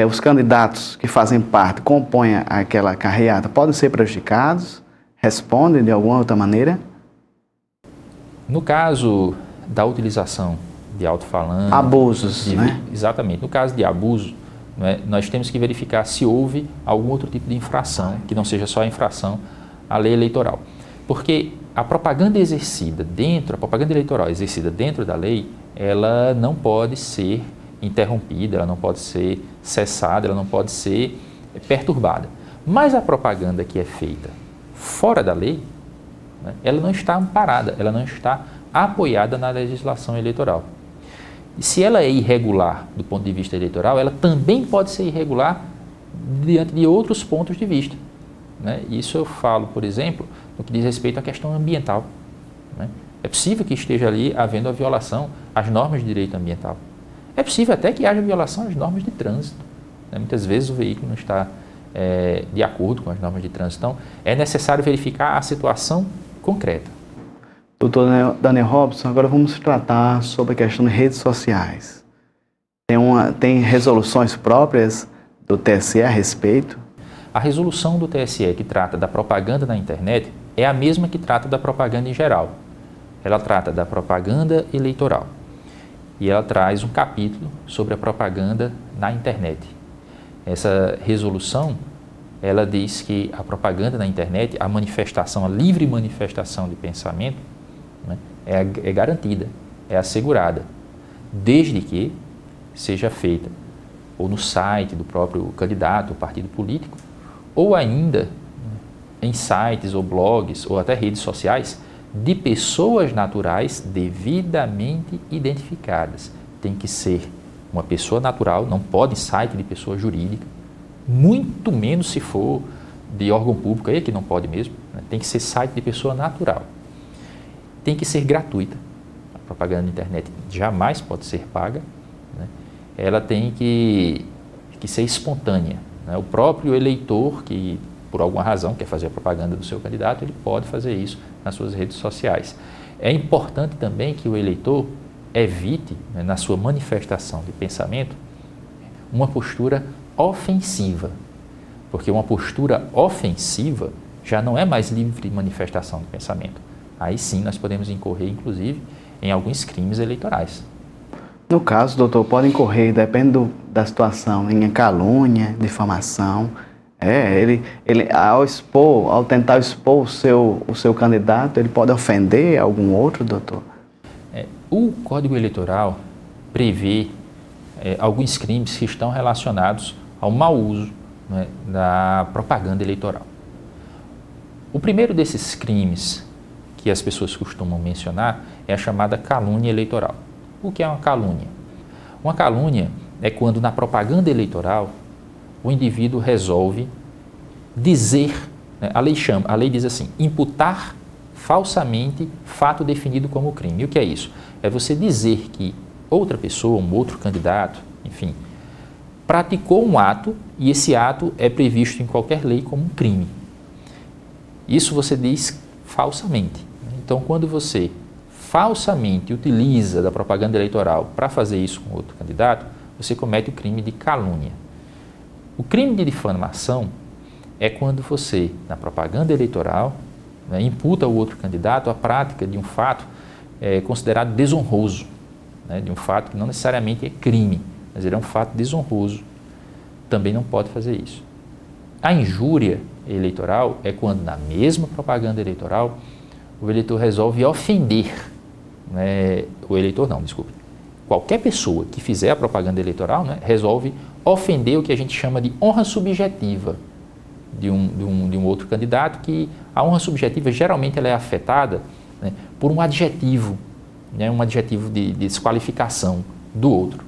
os candidatos que fazem parte, compõem aquela carreata, podem ser prejudicados? Respondem de alguma outra maneira? No caso da utilização de alto-falante... Abusos, né? Exatamente. No caso de abuso, né, nós temos que verificar se houve algum outro tipo de infração, que não seja só a infração à lei eleitoral. Porque a propaganda eleitoral exercida dentro da lei, ela não pode ser interrompida, ela não pode ser cessada, ela não pode ser perturbada. Mas a propaganda que é feita fora da lei, né, ela não está amparada, ela não está apoiada na legislação eleitoral. E se ela é irregular do ponto de vista eleitoral, ela também pode ser irregular diante de outros pontos de vista, né? Isso eu falo, por exemplo, no que diz respeito à questão ambiental, né? É possível que esteja ali havendo a violação às normas de direito ambiental. É possível até que haja violação às normas de trânsito, né? Muitas vezes o veículo não está de acordo com as normas de trânsito. Então, é necessário verificar a situação concreta. Doutor Daniel Robson, agora vamos tratar sobre a questão de redes sociais. Tem resoluções próprias do TSE a respeito? A resolução do TSE que trata da propaganda na internet é a mesma que trata da propaganda em geral. Ela trata da propaganda eleitoral e ela traz um capítulo sobre a propaganda na internet. Essa resolução, ela diz que a propaganda na internet, a manifestação, a livre manifestação de pensamento, né, é garantida, é assegurada, desde que seja feita ou no site do próprio candidato ou partido político, ou ainda em sites ou blogs ou até redes sociais de pessoas naturais devidamente identificadas. Tem que ser uma pessoa natural, não pode site de pessoa jurídica, muito menos se for de órgão público, aí é que não pode mesmo, né? Tem que ser site de pessoa natural. Tem que ser gratuita. A propaganda na internet jamais pode ser paga, né? Ela tem que ser espontânea, né? O próprio eleitor que, por alguma razão, quer fazer a propaganda do seu candidato, ele pode fazer isso nas suas redes sociais. É importante também que o eleitor evite, né, na sua manifestação de pensamento, uma postura ofensiva, porque uma postura ofensiva já não é mais livre manifestação de pensamento. Aí sim nós podemos incorrer, inclusive, em alguns crimes eleitorais. No caso, doutor, pode incorrer, depende da situação, em calúnia, difamação. Ele ao tentar expor o seu candidato, ele pode ofender algum outro, doutor? O Código Eleitoral prevê alguns crimes que estão relacionados ao mau uso, né, da propaganda eleitoral. O primeiro desses crimes que as pessoas costumam mencionar é a chamada calúnia eleitoral. O que é uma calúnia? Uma calúnia é quando na propaganda eleitoral o indivíduo resolve dizer, né, a lei diz assim, imputar falsamente fato definido como crime. E o que é isso? É você dizer que outra pessoa, um outro candidato, enfim, praticou um ato e esse ato é previsto em qualquer lei como um crime. Isso você diz falsamente. Então, quando você falsamente utiliza da propaganda eleitoral para fazer isso com outro candidato, você comete o crime de calúnia. O crime de difamação é quando você, na propaganda eleitoral, né, imputa ao outro candidato a prática de um fato considerado desonroso, né, de um fato que não necessariamente é crime, mas ele é um fato desonroso. Também não pode fazer isso. A injúria eleitoral é quando, na mesma propaganda eleitoral, o eleitor resolve ofender, né, o eleitor não, desculpe, qualquer pessoa que fizer a propaganda eleitoral, né, resolve ofender o que a gente chama de honra subjetiva de um outro candidato, que a honra subjetiva geralmente ela é afetada, né, por um adjetivo, né, um adjetivo de desqualificação do outro.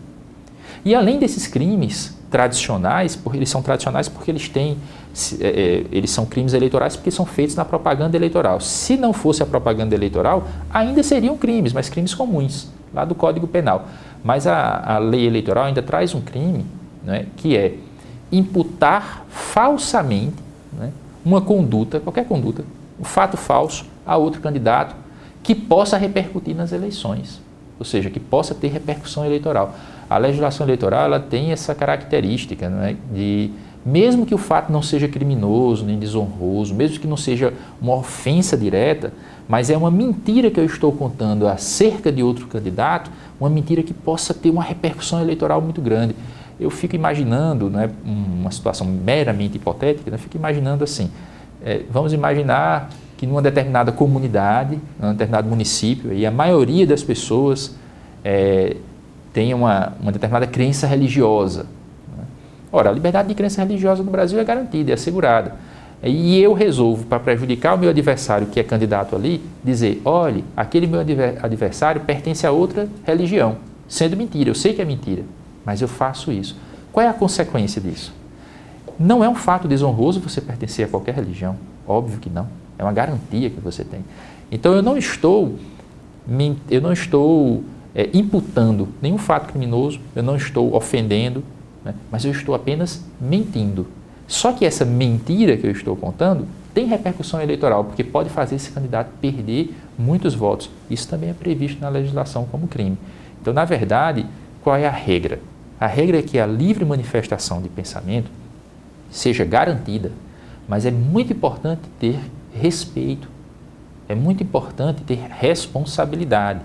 E além desses crimes tradicionais, eles são tradicionais porque eles são crimes eleitorais porque são feitos na propaganda eleitoral. Se não fosse a propaganda eleitoral, ainda seriam crimes, mas crimes comuns, lá do Código Penal. Mas a lei eleitoral ainda traz um crime, né, que é imputar falsamente, né, uma conduta, qualquer conduta, um fato falso a outro candidato que possa repercutir nas eleições, ou seja, que possa ter repercussão eleitoral. A legislação eleitoral ela tem essa característica, né, de, mesmo que o fato não seja criminoso nem desonroso, mesmo que não seja uma ofensa direta, mas é uma mentira que eu estou contando acerca de outro candidato, uma mentira que possa ter uma repercussão eleitoral muito grande. Eu fico imaginando, né, uma situação meramente hipotética, eu fico imaginando assim, vamos imaginar que numa determinada comunidade, num determinado município, e a maioria das pessoas tem uma determinada crença religiosa. Né? Ora, a liberdade de crença religiosa no Brasil é garantida, é assegurada. E eu resolvo, para prejudicar o meu adversário que é candidato ali, dizer, olhe, aquele meu adversário pertence a outra religião, sendo mentira, eu sei que é mentira, mas eu faço isso. Qual é a consequência disso? Não é um fato desonroso você pertencer a qualquer religião, óbvio que não, é uma garantia que você tem. Então eu não estou imputando nenhum fato criminoso, eu não estou ofendendo, né, mas eu estou apenas mentindo. Só que essa mentira que eu estou contando tem repercussão eleitoral, porque pode fazer esse candidato perder muitos votos. Isso também é previsto na legislação como crime. Então, na verdade, qual é a regra? A regra é que a livre manifestação de pensamento seja garantida, mas é muito importante ter respeito, é muito importante ter responsabilidade.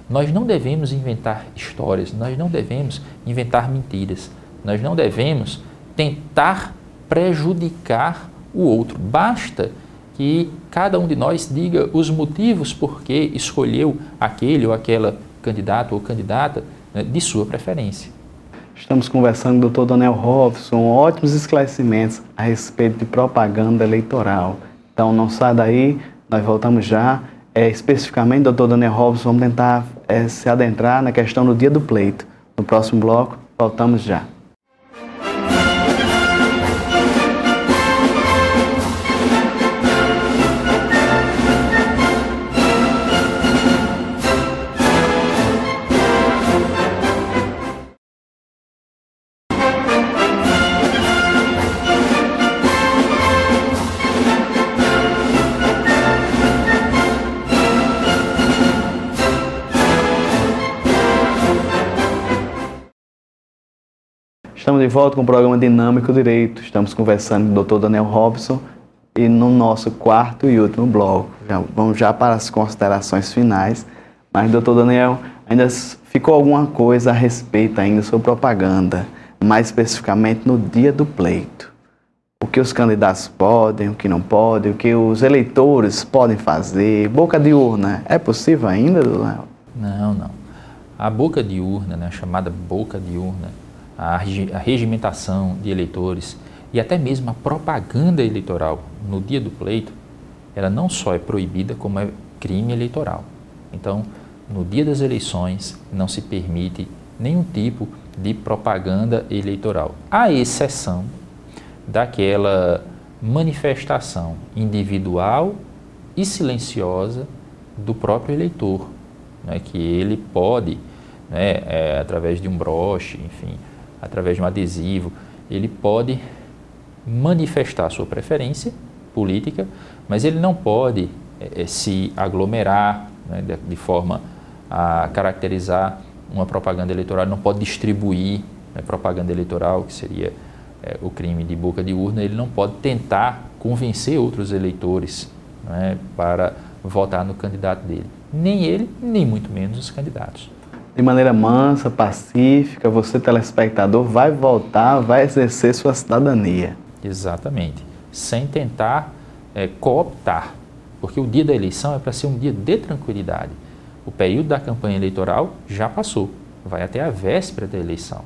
Nós não devemos inventar histórias, nós não devemos inventar mentiras, nós não devemos tentar prejudicar o outro. Basta que cada um de nós diga os motivos por que escolheu aquele ou aquela candidato ou candidata, né, de sua preferência. Estamos conversando com o Dr. Daniel Robson, ótimos esclarecimentos a respeito de propaganda eleitoral. Então não sai daí, nós voltamos já. Especificamente, Dr. Daniel Robson, vamos tentar se adentrar na questão do dia do pleito. No próximo bloco, voltamos já. Estamos de volta com o programa Dinâmico Direito. Estamos conversando com o Dr. Daniel Robson e no nosso quarto e último bloco. Vamos já para as considerações finais. Mas, Dr. Daniel, ainda ficou alguma coisa a respeito ainda sobre propaganda, mais especificamente no dia do pleito. O que os candidatos podem, o que não podem, o que os eleitores podem fazer, boca de urna, é possível ainda, Daniel? Não. A boca de urna, né, a chamada boca de urna, a regimentação de eleitores e até mesmo a propaganda eleitoral no dia do pleito, ela não só é proibida, como é crime eleitoral. Então, no dia das eleições, não se permite nenhum tipo de propaganda eleitoral, à exceção daquela manifestação individual e silenciosa do próprio eleitor, né, que ele pode, né, através de um broche, enfim, através de um adesivo, ele pode manifestar sua preferência política, mas ele não pode se aglomerar, né, de forma a caracterizar uma propaganda eleitoral, não pode distribuir, né, propaganda eleitoral, que seria o crime de boca de urna, ele não pode tentar convencer outros eleitores, né, para votar no candidato dele. Nem ele, nem muito menos os candidatos. De maneira mansa, pacífica, você, telespectador, vai votar, vai exercer sua cidadania. Exatamente. Sem tentar cooptar, porque o dia da eleição é para ser um dia de tranquilidade. O período da campanha eleitoral já passou, vai até a véspera da eleição.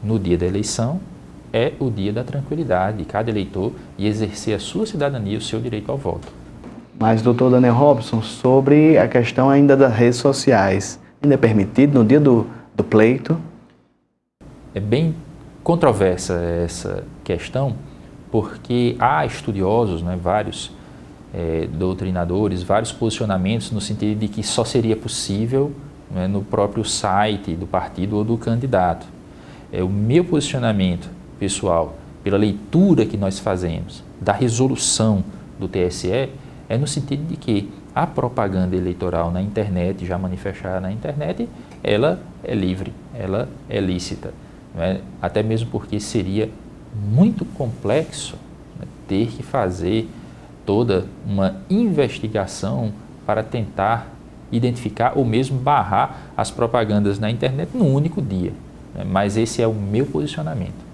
No dia da eleição é o dia da tranquilidade de cada eleitor e exercer a sua cidadania, o seu direito ao voto. Mas, doutor Daniel Robson, sobre a questão ainda das redes sociais, ainda é permitido no dia do pleito? É bem controversa essa questão, porque há estudiosos, né, vários doutrinadores, vários posicionamentos no sentido de que só seria possível, né, no próprio site do partido ou do candidato. O meu posicionamento pessoal, pela leitura que nós fazemos da resolução do TSE, é no sentido de que a propaganda eleitoral na internet, já manifestada na internet, ela é livre, ela é lícita. Não é? Até mesmo porque seria muito complexo, né, ter que fazer toda uma investigação para tentar identificar ou mesmo barrar as propagandas na internet num único dia. Né? Mas esse é o meu posicionamento.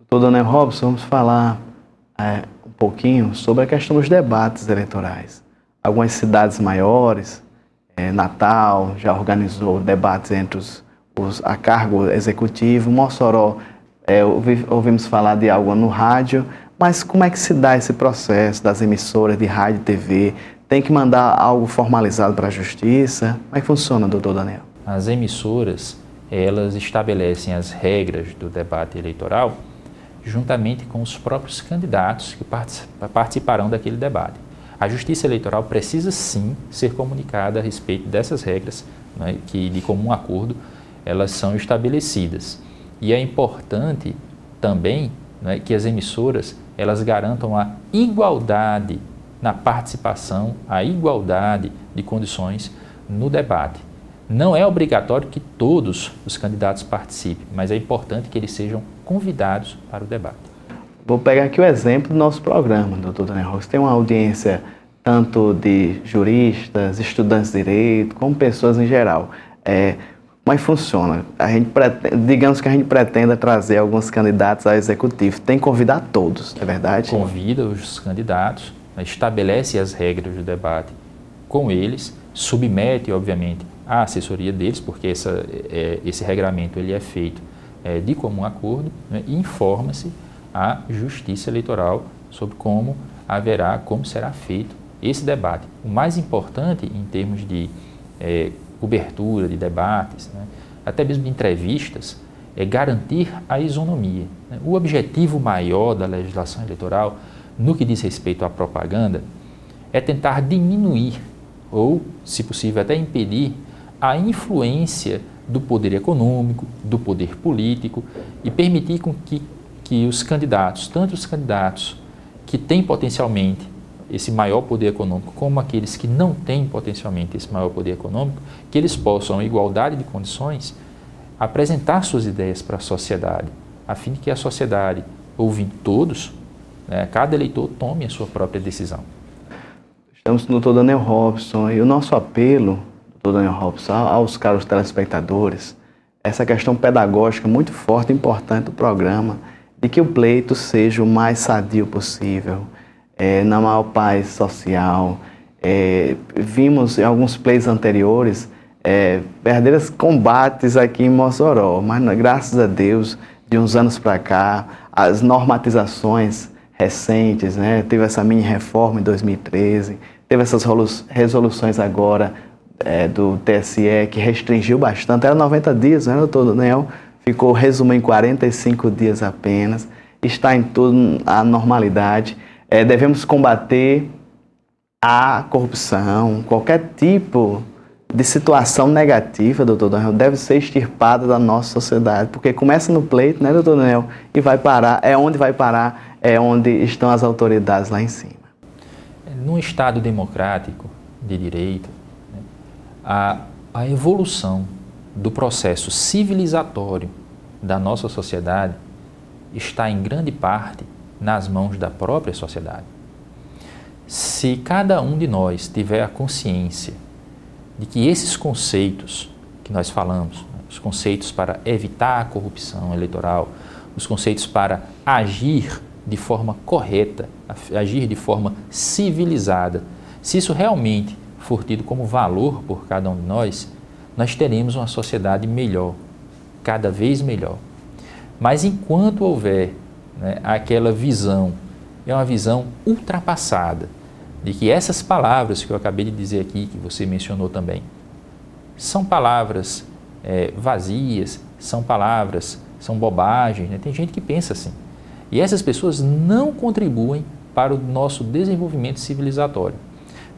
Doutor Daniel Robson, vamos falar um pouquinho sobre a questão dos debates eleitorais. Algumas cidades maiores, Natal já organizou debates entre a cargo executivo, Mossoró, ouvimos falar de algo no rádio, mas como é que se dá esse processo das emissoras de rádio e TV? Tem que mandar algo formalizado para a justiça? Como é que funciona, doutor Daniel? As emissoras, elas estabelecem as regras do debate eleitoral juntamente com os próprios candidatos que participarão daquele debate. A Justiça Eleitoral precisa sim ser comunicada a respeito dessas regras, né, que de comum acordo elas são estabelecidas. E é importante também, né, que as emissoras elas garantam a igualdade na participação, a igualdade de condições no debate. Não é obrigatório que todos os candidatos participem, mas é importante que eles sejam convidados para o debate. Vou pegar aqui o exemplo do nosso programa, doutor Daniel Robson. Tem uma audiência tanto de juristas, estudantes de direito, como pessoas em geral. Como é que funciona? Digamos que a gente pretenda trazer alguns candidatos ao executivo. Tem que convidar todos, é verdade? Convida os candidatos, estabelece as regras do debate com eles, submete, obviamente, a assessoria deles, porque esse regramento ele é feito de comum acordo, né, e informa-se à Justiça Eleitoral sobre como será feito esse debate. O mais importante em termos de cobertura de debates, né, até mesmo de entrevistas, é garantir a isonomia. Né? O objetivo maior da legislação eleitoral, no que diz respeito à propaganda, é tentar diminuir ou, se possível, até impedir a influência do poder econômico, do poder político e permitir com que os candidatos, tanto os candidatos que têm potencialmente esse maior poder econômico, como aqueles que não têm potencialmente esse maior poder econômico, que eles possam, em igualdade de condições, apresentar suas ideias para a sociedade, a fim de que a sociedade, ouvindo todos, né, cada eleitor tome a sua própria decisão. Estamos com o doutor Daniel Robson e o nosso apelo, doutor Daniel Robson, aos caros telespectadores, essa questão pedagógica muito forte e importante do programa, de que o pleito seja o mais sadio possível, na maior paz social. Vimos em alguns pleitos anteriores verdadeiros combates aqui em Mossoró, mas graças a Deus, de uns anos para cá, as normatizações recentes, né, teve essa mini reforma em 2013, teve essas resoluções agora do TSE que restringiu bastante, era 90 dias, né, doutor Daniel? Ficou resumido em 45 dias apenas, está em tudo a normalidade. Devemos combater a corrupção, qualquer tipo de situação negativa, doutor Daniel, deve ser extirpada da nossa sociedade, porque começa no pleito, né, doutor Daniel, e vai parar, é onde estão as autoridades lá em cima. Num Estado democrático, de direito, né, a evolução do processo civilizatório da nossa sociedade está em grande parte nas mãos da própria sociedade. Se cada um de nós tiver a consciência de que esses conceitos que nós falamos, os conceitos para evitar a corrupção eleitoral, os conceitos para agir de forma correta, agir de forma civilizada, se isso realmente for tido como valor por cada um de nós, nós teremos uma sociedade melhor, cada vez melhor. Mas enquanto houver, né, aquela visão, é uma visão ultrapassada, de que essas palavras que eu acabei de dizer aqui, que você mencionou também, são palavras vazias, são palavras, são bobagens, né? Tem gente que pensa assim. E essas pessoas não contribuem para o nosso desenvolvimento civilizatório.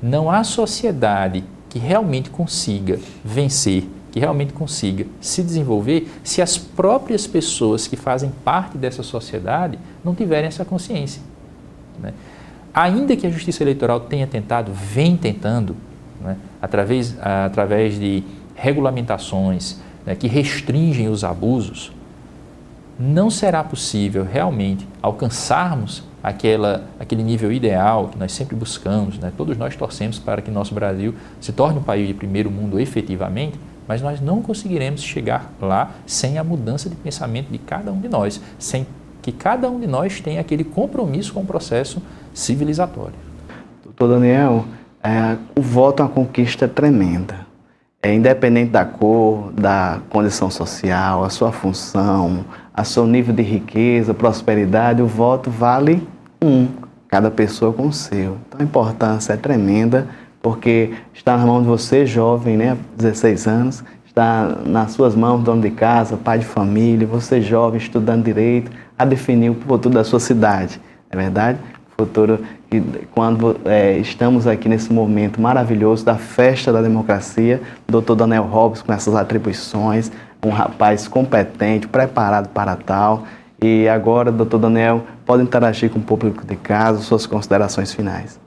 Não há sociedade que realmente consiga vencer, que realmente consiga se desenvolver, se as próprias pessoas que fazem parte dessa sociedade não tiverem essa consciência, né? Ainda que a Justiça Eleitoral tenha tentado, vem tentando, né, através de regulamentações, né, que restringem os abusos, não será possível realmente alcançarmos aquele nível ideal que nós sempre buscamos, né? Todos nós torcemos para que nosso Brasil se torne um país de primeiro mundo efetivamente, mas nós não conseguiremos chegar lá sem a mudança de pensamento de cada um de nós, sem que cada um de nós tenha aquele compromisso com o processo civilizatório. Doutor Daniel, o voto é uma conquista tremenda. Independente da cor, da condição social, a sua função, a seu nível de riqueza, prosperidade, o voto vale cada pessoa com o seu. Então a importância é tremenda, porque está nas mãos de você, jovem, né, 16 anos, está nas suas mãos, dono de casa, pai de família, você jovem, estudando direito, a definir o futuro da sua cidade, não é verdade? O futuro, quando estamos aqui nesse momento maravilhoso da festa da democracia, o doutor Daniel Robson com essas atribuições, um rapaz competente, preparado para tal. E agora, doutor Daniel, pode interagir com o público de casa, suas considerações finais.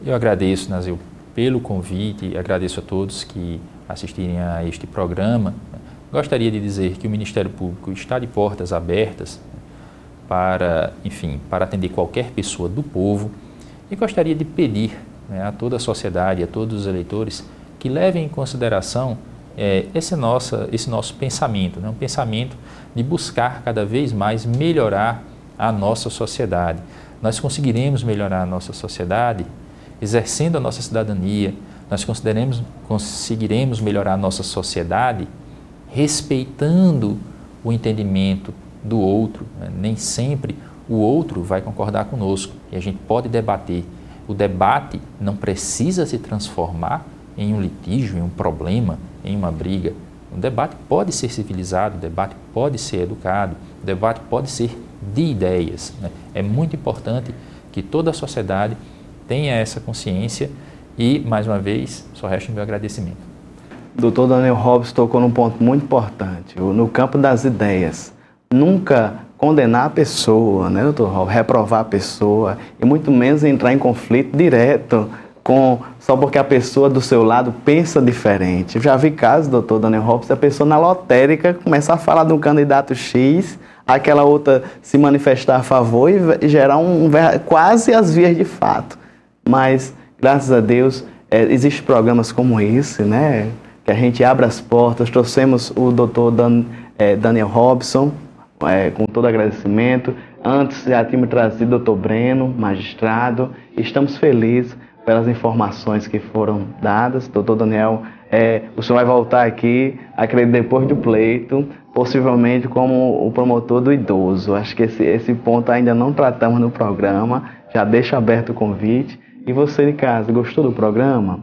Eu agradeço, Nazil, pelo convite, agradeço a todos que assistirem a este programa. Gostaria de dizer que o Ministério Público está de portas abertas para atender qualquer pessoa do povo, e gostaria de pedir, né, a toda a sociedade, a todos os eleitores, que levem em consideração esse nosso pensamento, né, um pensamento de buscar cada vez mais melhorar a nossa sociedade. Nós conseguiremos melhorar a nossa sociedade exercendo a nossa cidadania, nós conseguiremos melhorar a nossa sociedade respeitando o entendimento do outro, né? Nem sempre o outro vai concordar conosco e a gente pode debater. O debate não precisa se transformar em um litígio, em um problema, em uma briga. O debate pode ser civilizado, o debate pode ser educado, o debate pode ser de ideias, né? É muito importante que toda a sociedade tenha essa consciência e, mais uma vez, só resta o meu agradecimento. Doutor Daniel Robson tocou num ponto muito importante, no campo das ideias. Nunca condenar a pessoa, né, doutor Robson? Reprovar a pessoa e muito menos entrar em conflito direto só porque a pessoa do seu lado pensa diferente. Eu já vi casos, doutor Daniel Robson, a pessoa na lotérica começar a falar de um candidato X, aquela outra se manifestar a favor e gerar quase as vias de fato. Mas, graças a Deus, existem programas como esse, né, que a gente abre as portas. Trouxemos o doutor Daniel Robson, com todo agradecimento. Antes já tínhamos trazido o doutor Breno, magistrado. Estamos felizes pelas informações que foram dadas. Doutor Daniel, o senhor vai voltar aqui, acredito, depois do pleito, possivelmente como o promotor do idoso. Acho que esse ponto ainda não tratamos no programa, já deixo aberto o convite. E você de casa, gostou do programa?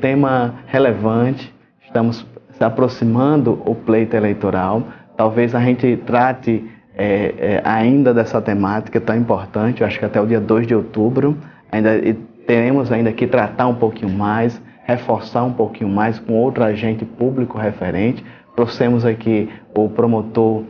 Tema relevante, estamos se aproximando o pleito eleitoral. Talvez a gente trate ainda dessa temática tão importante. Eu acho que até o dia 2 de outubro teremos ainda que tratar um pouquinho mais, reforçar um pouquinho mais com outro agente público referente. Trouxemos aqui o promotor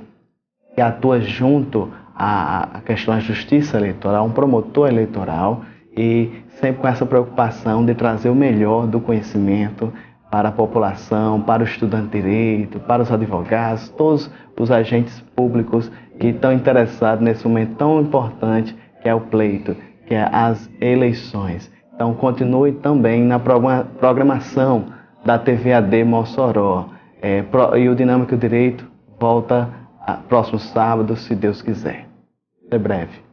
que atua junto à questão da justiça eleitoral, um promotor eleitoral, e sempre com essa preocupação de trazer o melhor do conhecimento para a população, para o estudante de direito, para os advogados, todos os agentes públicos que estão interessados nesse momento tão importante que é o pleito, que é as eleições. Então continue também na programação da TV AD Mossoró. E o Dinâmico Direito volta próximo sábado, se Deus quiser. Até breve.